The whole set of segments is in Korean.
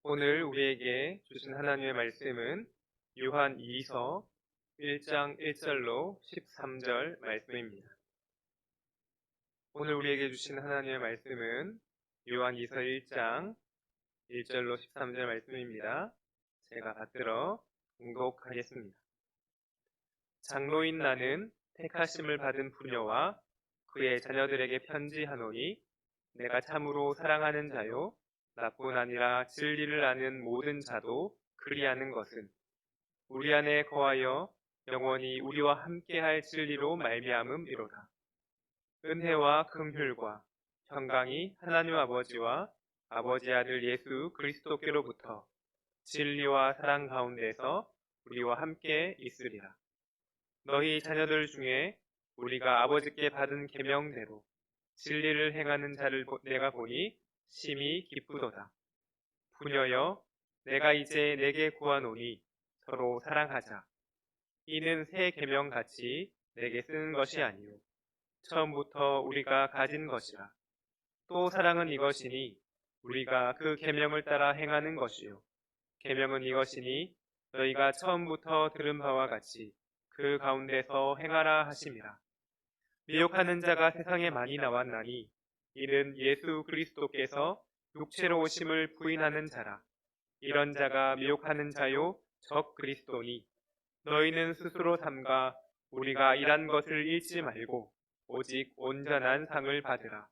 오늘 우리에게 주신 하나님의 말씀은 요한 2서 1장 1절로 13절 말씀입니다. 오늘 우리에게 주신 하나님의 말씀은 요한 2서 1장 1절로 13절 말씀입니다. 제가 받들어 봉독하겠습니다. 장로인 나는 택하심을 받은 부녀와 그의 자녀들에게 편지하노니 내가 참으로 사랑하는 자요 나뿐 아니라 진리를 아는 모든 자도 그리하는 것은 우리 안에 거하여 영원히 우리와 함께할 진리로 말미암음이로다. 은혜와 긍휼과 평강이 하나님 아버지와 아버지 아들 예수 그리스도께로부터 진리와 사랑 가운데서 우리와 함께 있으리라. 너희 자녀들 중에 우리가 아버지께 받은 계명대로 진리를 행하는 자를 내가 보니 심히 기쁘도다. 부녀여, 내가 이제 내게 구하노니 서로 사랑하자. 이는 새 계명 같이 내게 쓰는 것이 아니요 처음부터 우리가 가진 것이라. 또 사랑은 이것이니 우리가 그 계명을 따라 행하는 것이요 계명은 이것이니 너희가 처음부터 들은 바와 같이 그 가운데서 행하라 하심이라. 미혹하는 자가 세상에 많이 나왔나니 이는 예수 그리스도께서 육체로 오심을 부인하는 자라. 이런 자가 미혹하는 자요 적 그리스도니 너희는 스스로 삼가 우리가 일한 것을 잃지 말고 오직 온전한 상을 받으라.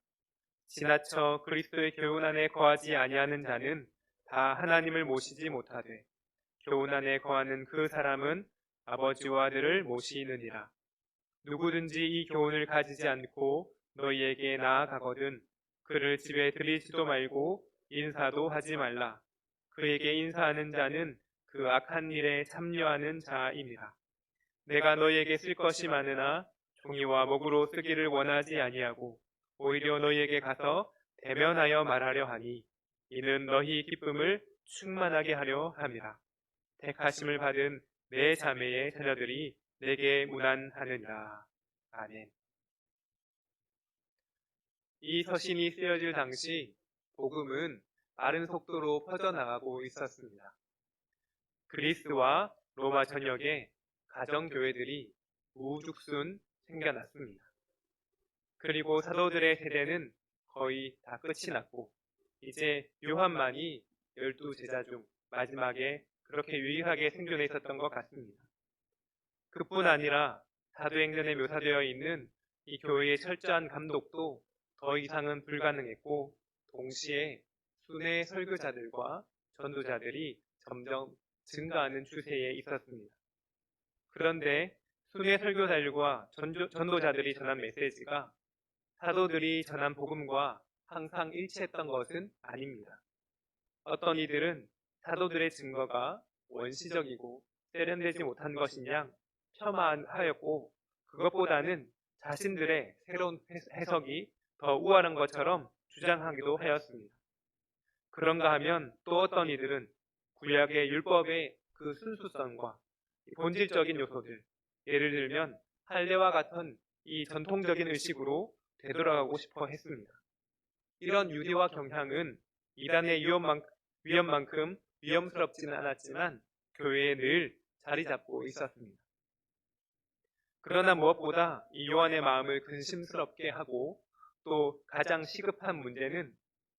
지나쳐 그리스도의 교훈 안에 거하지 아니하는 자는 다 하나님을 모시지 못하되 교훈 안에 거하는 그 사람은 아버지와 아들을 모시느니라. 누구든지 이 교훈을 가지지 않고 너희에게 나아가거든 그를 집에 들이지도 말고 인사도 하지 말라. 그에게 인사하는 자는 그 악한 일에 참여하는 자임이라. 내가 너희에게 쓸 것이 많으나 종이와 목으로 쓰기를 원하지 아니하고 오히려 너희에게 가서 대면하여 말하려 하니 이는 너희 기쁨을 충만하게 하려 함이라. 택하심을 받은 내 자매의 자녀들이 내게 문안하느니라. 아멘. 이 서신이 쓰여질 당시 복음은 빠른 속도로 퍼져나가고 있었습니다. 그리스와 로마 전역에 가정교회들이 우후죽순 생겨났습니다. 그리고 사도들의 세대는 거의 다 끝이 났고 이제 요한만이 12제자 중 마지막에 그렇게 유일하게 생존해 있었던 것 같습니다. 그뿐 아니라 사도행전에 묘사되어 있는 이 교회의 철저한 감독도 더 이상은 불가능했고 동시에 순회 설교자들과 전도자들이 점점 증가하는 추세에 있었습니다. 그런데 순회 설교자들과 전도자들이 전한 메시지가 사도들이 전한 복음과 항상 일치했던 것은 아닙니다. 어떤 이들은 사도들의 증거가 원시적이고 세련되지 못한 것인 양 폄하하였고 그것보다는 자신들의 새로운 해석이 더 우월한 것처럼 주장하기도 하였습니다. 그런가 하면 또 어떤 이들은 구약의 율법의 그 순수성과 본질적인 요소들, 예를 들면 할례와 같은 이 전통적인 의식으로 되돌아가고 싶어 했습니다. 이런 유대와 경향은 이단의 위험만큼 위험스럽지는 않았지만 교회에 늘 자리 잡고 있었습니다. 그러나 무엇보다 이 요한의 마음을 근심스럽게 하고 또 가장 시급한 문제는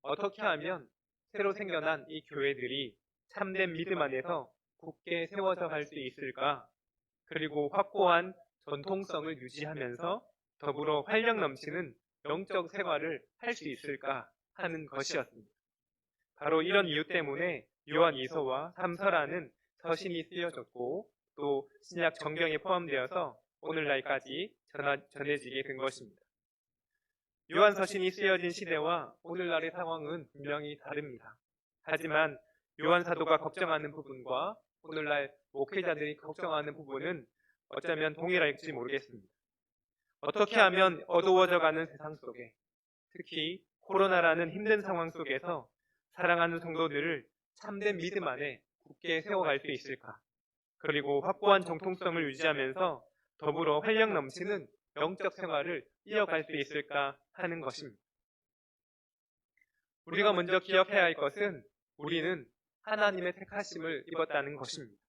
어떻게 하면 새로 생겨난 이 교회들이 참된 믿음 안에서 굳게 세워져 갈 수 있을까? 그리고 확고한 전통성을 유지하면서 더불어 활력 넘치는 영적 생활을 할 수 있을까 하는 것이었습니다. 바로 이런 이유 때문에 요한 2서와 3서라는 서신이 쓰여졌고 또 신약 정경에 포함되어서 오늘날까지 전해지게 된 것입니다. 요한 서신이 쓰여진 시대와 오늘날의 상황은 분명히 다릅니다. 하지만 요한 사도가 걱정하는 부분과 오늘날 목회자들이 걱정하는 부분은 어쩌면 동일할지 모르겠습니다. 어떻게 하면 어두워져가는 세상 속에 특히 코로나라는 힘든 상황 속에서 사랑하는 성도들을 참된 믿음 안에 굳게 세워갈 수 있을까? 그리고 확고한 정통성을 유지하면서 더불어 활력 넘치는 영적 생활을 이어갈 수 있을까 하는 것입니다. 우리가 먼저 기억해야 할 것은 우리는 하나님의 택하심을 입었다는 것입니다.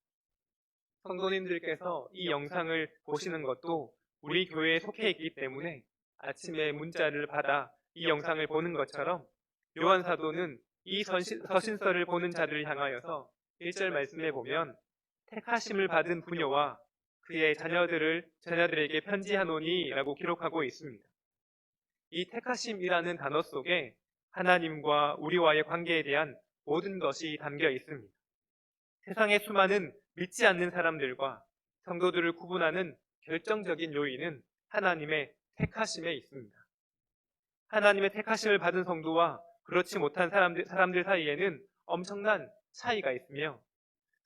성도님들께서 이 영상을 보시는 것도 우리 교회에 속해 있기 때문에 아침에 문자를 받아 이 영상을 보는 것처럼 요한 사도는 이 서신서를 보는 자들을 향하여서 1절 말씀에 보면 택하심을 받은 부녀와 그의 자녀들에게 편지하노니 라고 기록하고 있습니다. 이 택하심이라는 단어 속에 하나님과 우리와의 관계에 대한 모든 것이 담겨 있습니다. 세상의 수많은 믿지 않는 사람들과 성도들을 구분하는 결정적인 요인은 하나님의 택하심에 있습니다. 하나님의 택하심을 받은 성도와 그렇지 못한 사람들 사이에는 엄청난 차이가 있으며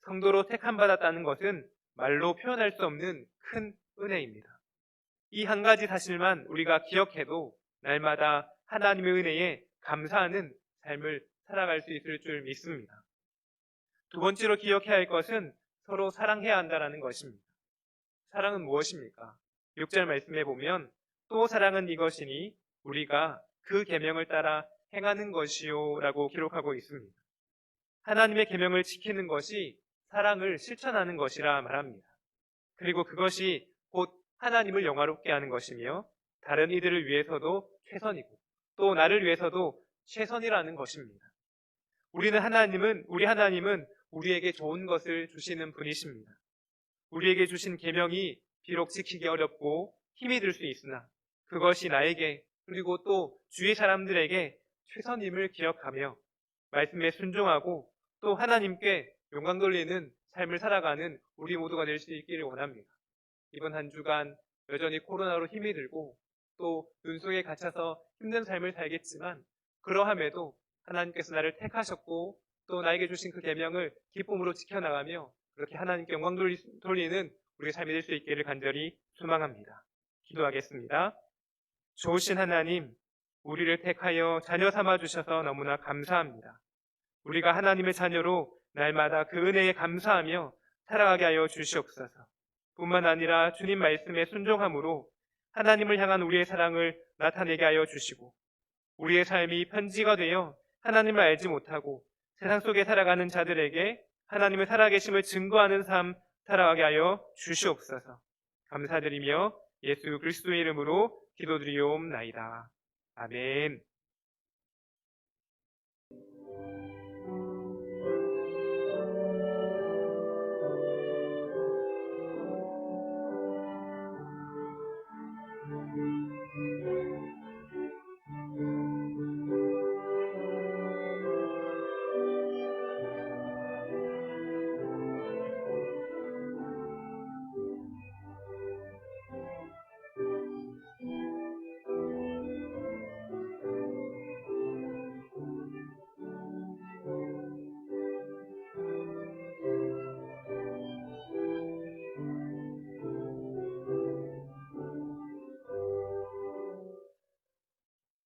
성도로 택함받았다는 것은 말로 표현할 수 없는 큰 은혜입니다. 이 한 가지 사실만 우리가 기억해도 날마다 하나님의 은혜에 감사하는 삶을 살아갈 수 있을 줄 믿습니다. 두 번째로 기억해야 할 것은 서로 사랑해야 한다는 것입니다. 사랑은 무엇입니까? 6절 말씀에 보면 또 사랑은 이것이니 우리가 그 계명을 따라 행하는 것이요 라고 기록하고 있습니다. 하나님의 계명을 지키는 것이 사랑을 실천하는 것이라 말합니다. 그리고 그것이 곧 하나님을 영화롭게 하는 것이며 다른 이들을 위해서도 최선이고 또 나를 위해서도 최선이라는 것입니다. 우리 하나님은 우리에게 좋은 것을 주시는 분이십니다. 우리에게 주신 계명이 비록 지키기 어렵고 힘이 들 수 있으나 그것이 나에게 그리고 또 주위 사람들에게 최선임을 기억하며 말씀에 순종하고 또 하나님께 영광 돌리는 삶을 살아가는 우리 모두가 될 수 있기를 원합니다. 이번 한 주간 여전히 코로나로 힘이 들고 또 눈 속에 갇혀서 힘든 삶을 살겠지만 그러함에도 하나님께서 나를 택하셨고 또 나에게 주신 그 계명을 기쁨으로 지켜나가며 그렇게 하나님께 영광 돌리는 우리의 삶이 될 수 있기를 간절히 소망합니다. 기도하겠습니다. 좋으신 하나님, 우리를 택하여 자녀 삼아 주셔서 너무나 감사합니다. 우리가 하나님의 자녀로 날마다 그 은혜에 감사하며 살아가게 하여 주시옵소서. 뿐만 아니라 주님 말씀에 순종함으로 하나님을 향한 우리의 사랑을 나타내게 하여 주시고 우리의 삶이 편지가 되어 하나님을 알지 못하고 세상 속에 살아가는 자들에게 하나님의 살아계심을 증거하는 삶 살아가게 하여 주시옵소서. 감사드리며 예수 그리스도의 이름으로 기도드리옵나이다. 아멘.